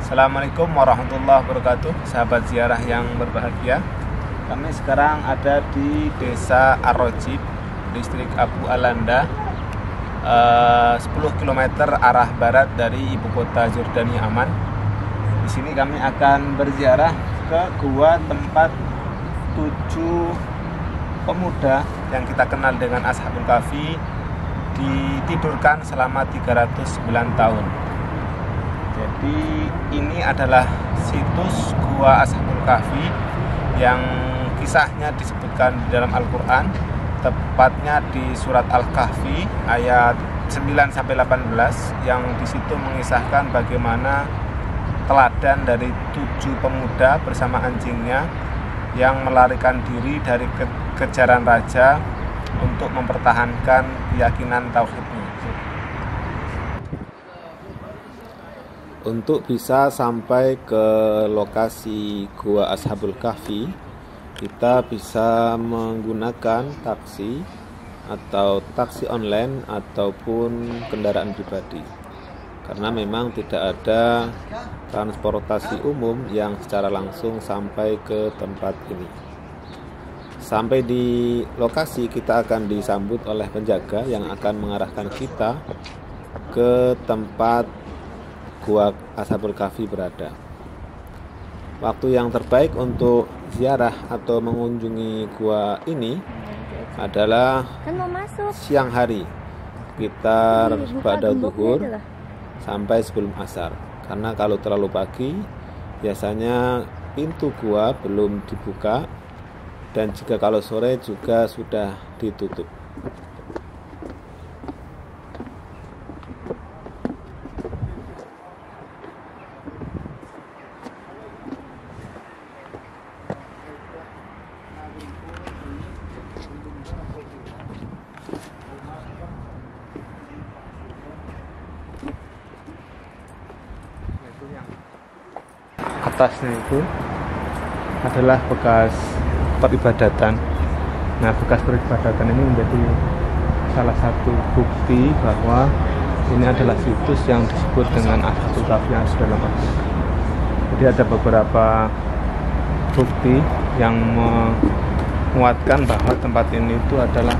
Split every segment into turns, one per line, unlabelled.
Assalamualaikum warahmatullahi wabarakatuh, sahabat ziarah yang berbahagia. Kami sekarang ada di Desa Ar-Rojib, distrik Abu Alanda, 10 km arah barat dari ibu kota Jordania Amman. Di sini kami akan berziarah ke gua tempat 7 pemuda yang kita kenal dengan Ashabul Kahfi ditidurkan selama 309 tahun. Jadi ini adalah situs Gua Ashabul Kahfi yang kisahnya disebutkan di dalam Al-Quran, tepatnya di surat Al-Kahfi ayat 9-18, yang disitu mengisahkan bagaimana teladan dari 7 pemuda bersama anjingnya yang melarikan diri dari kejaran raja untuk mempertahankan keyakinan tauhidnya. Untuk bisa sampai ke lokasi Gua Ashabul Kahfi, kita bisa menggunakan taksi atau taksi online ataupun kendaraan pribadi, karena memang tidak ada transportasi umum yang secara langsung sampai ke tempat ini. Sampai di lokasi, kita akan disambut oleh penjaga yang akan mengarahkan kita ke tempat Gua Ashabul Kahfi berada. Waktu yang terbaik untuk ziarah atau mengunjungi gua ini adalah siang hari, sekitar ba'da zuhur sampai sebelum asar. Karena kalau terlalu pagi, biasanya pintu gua belum dibuka, dan jika kalau sore juga sudah ditutup. Atasnya itu adalah bekas peribadatan. Nah, bekas peribadatan ini menjadi salah satu bukti bahwa ini adalah situs yang disebut dengan Ashabul Kahfi yang ada dalam Al-Quran. Jadi ada beberapa bukti yang menguatkan bahwa tempat ini itu adalah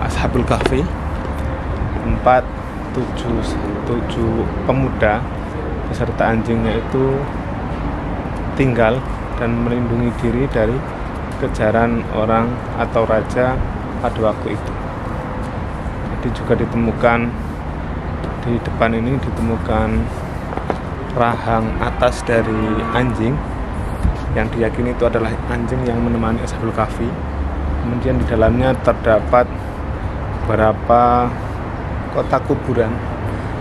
Ashabul Kahfi, tempat 7 pemuda beserta anjingnya itu tinggal dan melindungi diri dari kejaran orang atau raja pada waktu itu. Jadi juga ditemukan di depan ini rahang atas dari anjing yang diyakini itu adalah anjing yang menemani Ashabul Kahfi. Kemudian di dalamnya terdapat beberapa kotak kuburan.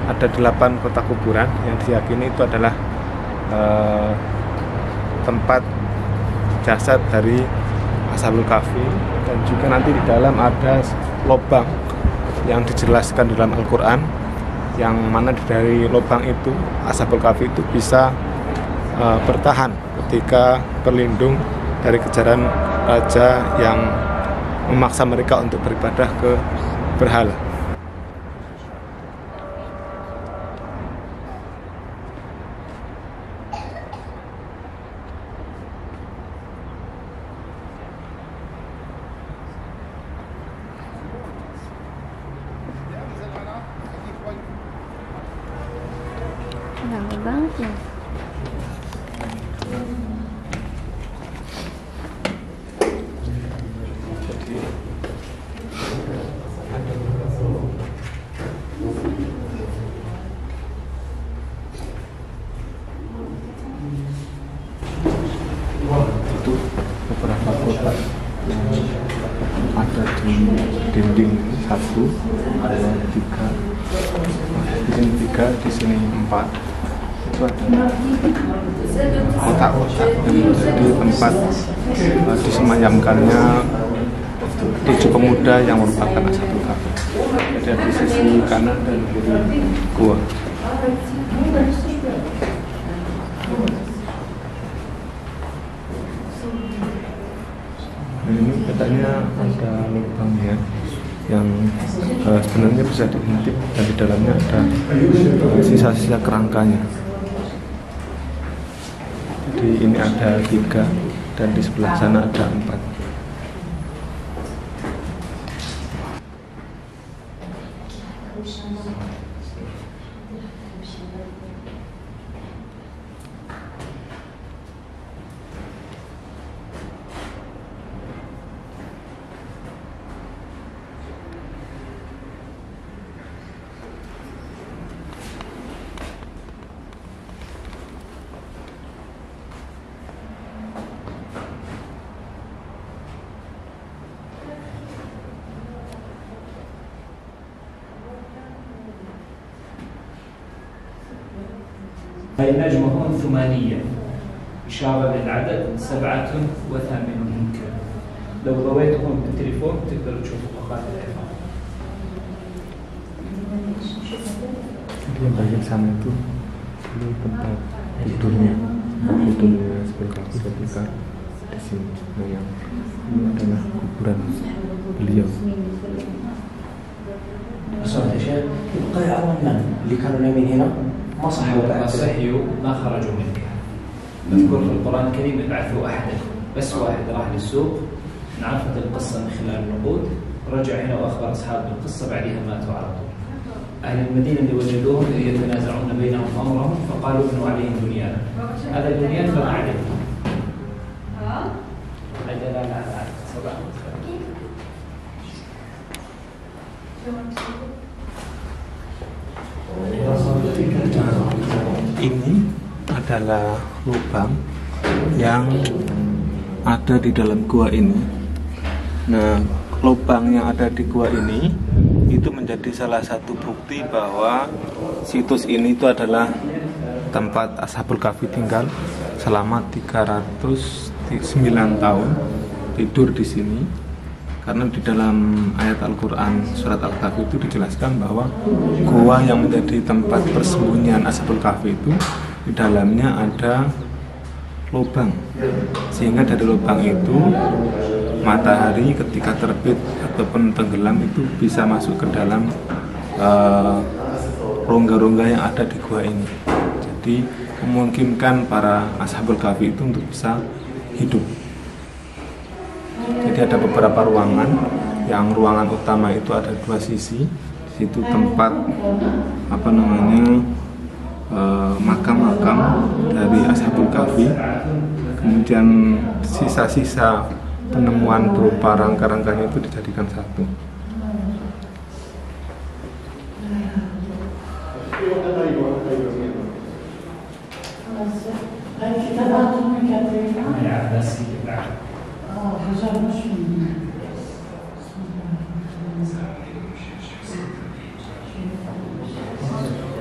Ada 8 kotak kuburan yang diyakini itu adalah tempat jasad dari Ashabul Kahfi, dan juga nanti di dalam ada lubang yang dijelaskan di dalam Al-Quran, yang mana dari lubang itu Ashabul Kahfi itu bisa bertahan ketika berlindung dari kejaran raja yang memaksa mereka untuk beribadah ke berhala.
Lama banget ya.
Itu beberapa kotak ada di dinding, 1, 2, 3, di sini 3, di sini 4. Itu ada kotak-kotak yang menjadi tempat disemayamkannya 7 pemuda yang merupakan Ashabul Kahfi. Ada di sisi kanan dan kiri gua. Ini katanya ada lubangnya yang sebenarnya bisa diintip, dan di dalamnya ada sisa-sisa kerangkanya. Jadi ini ada 3 dan di sebelah sana ada 4.
النجمة هون ثمانية، إشارة للعدد 7 و8 ممكن. لو ضويتهم بالتليفون تقدروا تشوفوا مقاطع الحفاظ.
Yang bagian sana itu ini tempat tidurnya ketika di sini. Nah, yang ini adalah kuburan beliau.
صوت يا شيخ يبقى يعرفنا اللي كانوا نايمين هنا ما
صحيوا ما خرجوا منها. مذكور في القرآن الكريم ابعثوا أحدا، بس واحد راح للسوق، انعرفت القصة من خلال النقود، رجع هنا وأخبر أصحاب القصة، بعدها ماتوا على طول. أهل المدينة اللي وجدوهم يتنازعون بينهم أمرهم، فقالوا ابنوا عليهم بنيانا. هذا البنيان فما عليه. لا 7.
Ini adalah lubang yang ada di dalam gua ini. Nah, lubang yang ada di gua ini itu menjadi salah satu bukti bahwa situs ini itu adalah tempat Ashabul Kahfi tinggal selama 309 tahun tidur di sini. Karena di dalam ayat Al-Quran surat Al-Kahfi itu dijelaskan bahwa gua yang menjadi tempat persembunyian Ashabul Kahfi itu di dalamnya ada lubang, sehingga dari lubang itu matahari ketika terbit ataupun tenggelam itu bisa masuk ke dalam rongga-rongga yang ada di gua ini. Jadi memungkinkan para Ashabul Kahfi itu untuk bisa hidup. Jadi ada beberapa ruangan, yang ruangan utama itu ada 2 sisi. Di situ tempat makam-makam dari Ashabul Kahfi. Kemudian sisa-sisa penemuan berupa rangka-rangkanya itu dijadikan satu.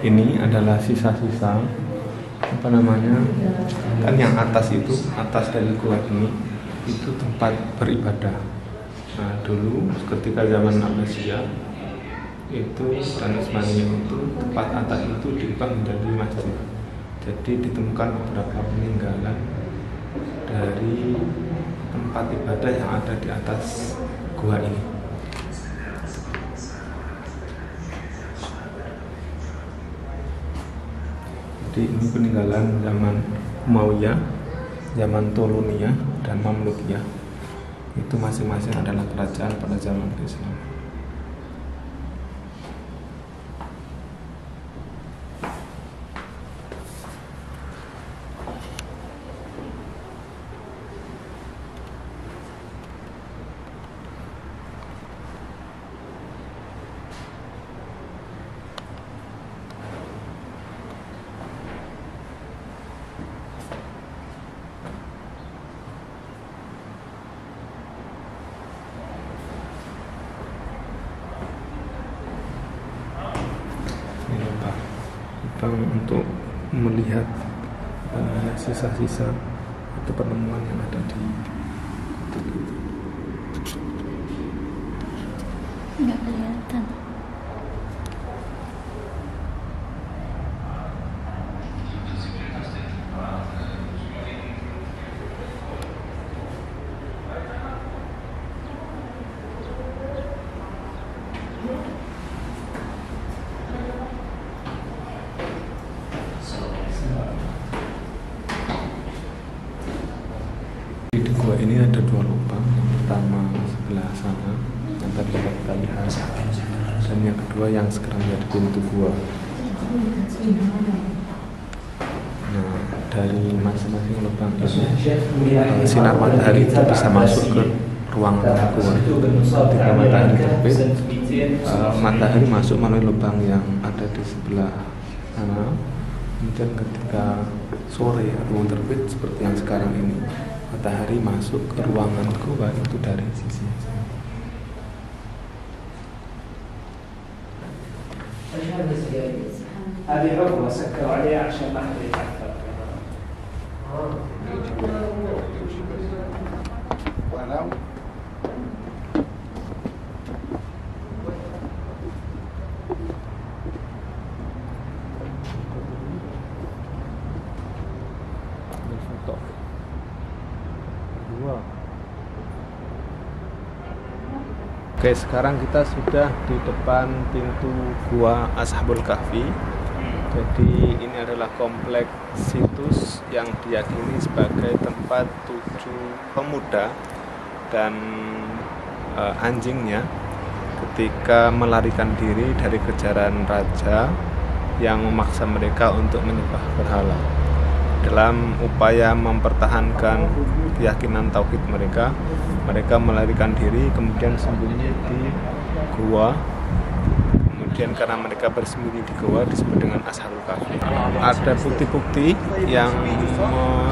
Ini adalah sisa-sisa kan yang atas dari gua ini itu tempat beribadah. Nah, dulu ketika zaman Abbasiyah itu dan Utsmaniyah itu tempat atas itu diubah menjadi masjid. Jadi ditemukan beberapa peninggalan dari tempat ibadah yang ada di atas gua ini. Jadi ini peninggalan zaman Umayyah, zaman Tuluniyah, dan Mamlukiyah. Itu masing-masing adalah kerajaan pada zaman Islam. Untuk melihat sisa-sisa atau penemuan yang ada di kutub itu.
Nggak kelihatan.
gua ini ada 2 lubang. Yang pertama sebelah sana yang tadi kita lihat, dan yang kedua yang sekarang menjadi pintu gua. Nah, dari masing-masing lubang ini sinar matahari itu bisa masuk ke ruangan gua. Ketika matahari terbit, matahari masuk melalui lubang yang ada di sebelah sana. Kemudian ketika sore atau terbit seperti yang sekarang ini, matahari masuk ke ruangan gua itu dari sisi sini.
هذه عقبة سكروا عليها عشان ما حد يتعثر.
Oke, sekarang kita sudah di depan pintu Gua Ashabul Kahfi. Jadi ini adalah kompleks situs yang diyakini sebagai tempat 7 pemuda dan anjingnya ketika melarikan diri dari kejaran raja yang memaksa mereka untuk menyembah berhala. Dalam upaya mempertahankan keyakinan tauhid mereka, mereka melarikan diri kemudian sembunyi di gua. Kemudian karena mereka bersembunyi di gua disebut dengan Ashabul Kahfi. Ada bukti-bukti yang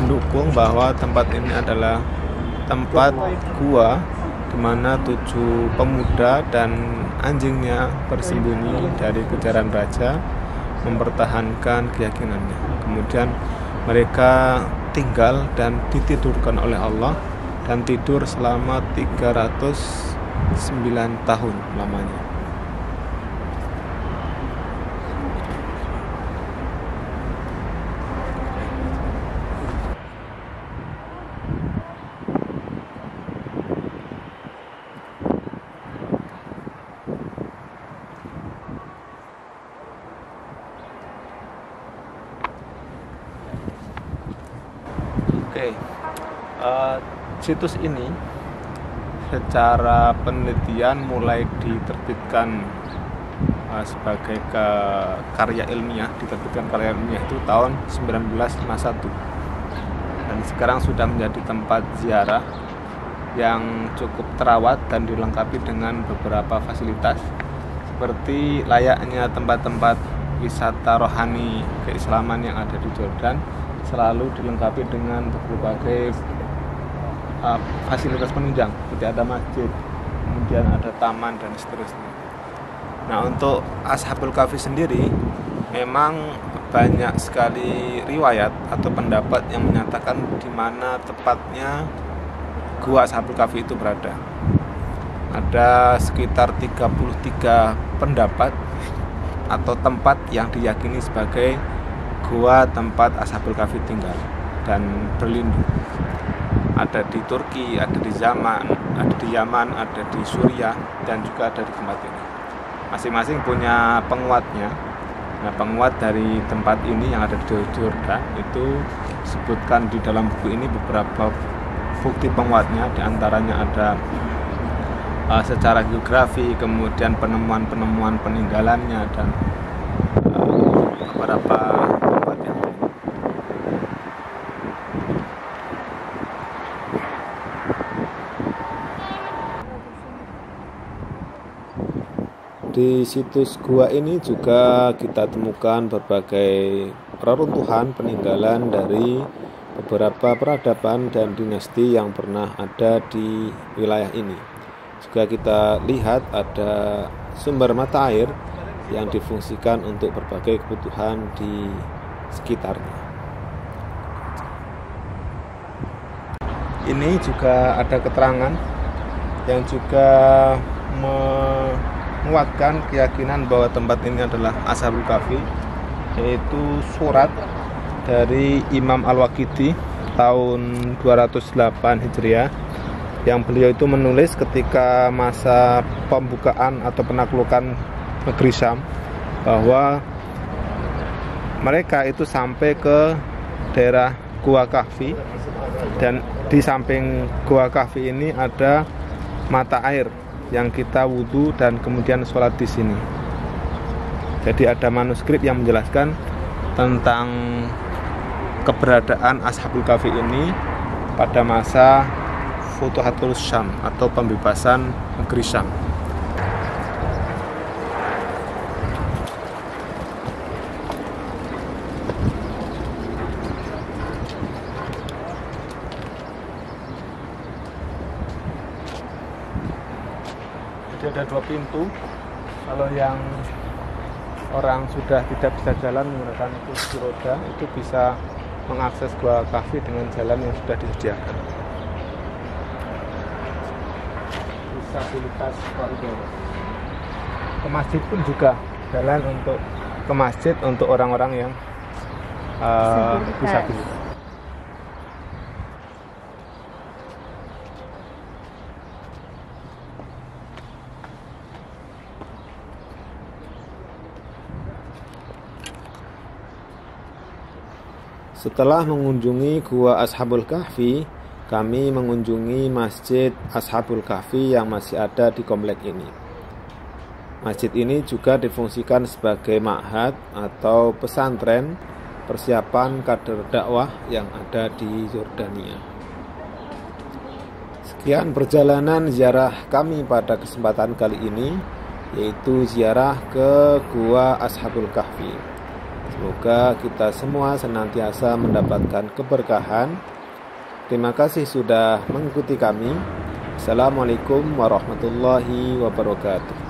mendukung bahwa tempat ini adalah tempat gua di mana 7 pemuda dan anjingnya bersembunyi dari kejaran raja mempertahankan keyakinannya. Kemudian mereka tinggal dan ditidurkan oleh Allah dan tidur selama 309 tahun lamanya. Oke, situs ini secara penelitian mulai diterbitkan sebagai karya ilmiah, itu tahun 1951 dan sekarang sudah menjadi tempat ziarah yang cukup terawat dan dilengkapi dengan beberapa fasilitas seperti layaknya tempat-tempat wisata rohani keislaman yang ada di Jordan, selalu dilengkapi dengan berbagai fasilitas penunjang, seperti ada masjid, kemudian ada taman dan seterusnya. Nah, untuk Ashabul Kahfi sendiri memang banyak sekali riwayat atau pendapat yang menyatakan di mana tepatnya gua Ashabul Kahfi itu berada. Ada sekitar 33 pendapat atau tempat yang diyakini sebagai gua tempat Ashabul Kahfi tinggal dan berlindung. Ada di Turki, ada di Yaman, ada di Suriah, dan juga ada di tempat ini. Masing-masing punya penguatnya. Nah, penguat dari tempat ini yang ada di Jordan itu disebutkan di dalam buku ini beberapa bukti penguatnya. Di antaranya ada secara geografi, kemudian penemuan peninggalannya, dan beberapa tempat yang lain. Di situs gua ini juga kita temukan berbagai reruntuhan peninggalan dari beberapa peradaban dan dinasti yang pernah ada di wilayah ini. Juga kita lihat ada sumber mata air yang difungsikan untuk berbagai kebutuhan di sekitarnya. Ini juga ada keterangan yang juga menguatkan keyakinan bahwa tempat ini adalah Ashabul Kahfi, yaitu surat dari Imam Al-Waqidi tahun 208 Hijriah yang beliau itu menulis ketika masa pembukaan atau penaklukan negeri Syam, bahwa mereka itu sampai ke daerah Gua Kahfi, dan di samping Gua Kahfi ini ada mata air yang kita wudhu dan kemudian sholat di sini. Jadi ada manuskrip yang menjelaskan tentang keberadaan Ashabul Kahfi ini pada masa Futuhatul Syam atau pembebasan negeri Syam. Jadi ada 2 pintu. Kalau yang orang sudah tidak bisa jalan menggunakan kursi roda, itu bisa mengakses Gua Kahfi dengan jalan yang sudah disediakan. Disabilitas koridor. Ke masjid pun juga jalan untuk ke masjid untuk orang-orang yang disabilitas. Setelah mengunjungi Gua Ashabul Kahfi, kami mengunjungi Masjid Ashabul Kahfi yang masih ada di komplek ini. Masjid ini juga difungsikan sebagai ma'had atau pesantren persiapan kader dakwah yang ada di Yordania. Sekian perjalanan ziarah kami pada kesempatan kali ini, yaitu ziarah ke Gua Ashabul Kahfi. Semoga kita semua senantiasa mendapatkan keberkahan. Terima kasih sudah mengikuti kami. Assalamualaikum warahmatullahi wabarakatuh.